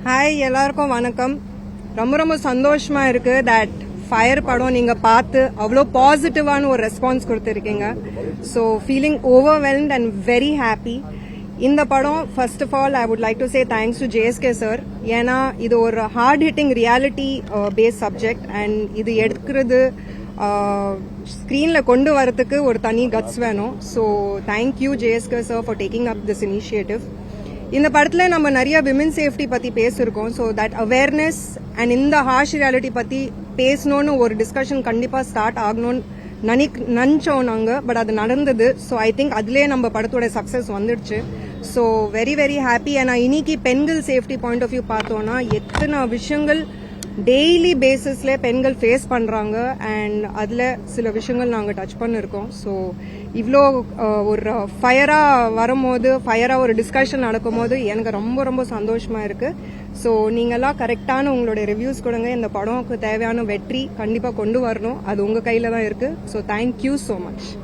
Hi எல்லாருக்கும் வணக்கம். ரொம்ப ரொம்ப சந்தோஷமா இருக்கு தட் ஃபயர் படம் நீங்க பார்த்து அவ்வளோ பாசிட்டிவான ஒரு ரெஸ்பான்ஸ் கொடுத்துருக்கீங்க. So feeling overwhelmed and very happy. இந்த படம் first of all I would like to say thanks to JSK sir. ஏன்னா இது ஒரு heart hitting reality based subject and இது எடுக்கிறது ஸ்க்ரீன்ல கொண்டு வரதுக்கு ஒரு தனி கட்ஸ் வேணும். So thank you JSK sir for taking up this initiative. இந்த படத்துல நம்ம நிறைய விமன் சேஃப்டி பத்தி பேசிருக்கோம். ஸோ தட் அவேர்னஸ் அண்ட் இந்த ஹார்ஷ் ரியாலிட்டி பத்தி பேசணும்னு ஒரு டிஸ்கஷன் கண்டிப்பா ஸ்டார்ட் ஆகணும்னு நினைச்சோம் நாங்க. பட் அது நடந்தது. ஸோ ஐ திங்க் அதுலயே நம்ம படத்தோட சக்சஸ் வந்துடுச்சு. So very very happy. ஏன்னா இன்னைக்கு பெண்கள் சேஃப்டி பாயிண்ட் ஆஃப் வியூ பார்த்தோம்னா எத்தனை விஷயங்கள் டெய்லி பேசிஸ்ல பெண்கள் ஃபேஸ் பண்றாங்க அண்ட் அதுல சில விஷயங்கள் நாங்க டச் பண்ணிருக்கோம். ஸோ இவ்வளோ ஒரு ஃபயரா வரும்போது ஃபயரா ஒரு டிஸ்கஷன் நடக்கும்போது எனக்கு ரொம்ப ரொம்ப சந்தோஷமா இருக்கு. ஸோ நீங்கெல்லாம் கரெக்டான உங்களோட ரிவ்யூஸ் கொடுங்க. இந்த படம்க்கு தேவையான வெற்றி கண்டிப்பா கொண்டு வரணும். அது உங்க கையில தான் இருக்கு. So thank you so much.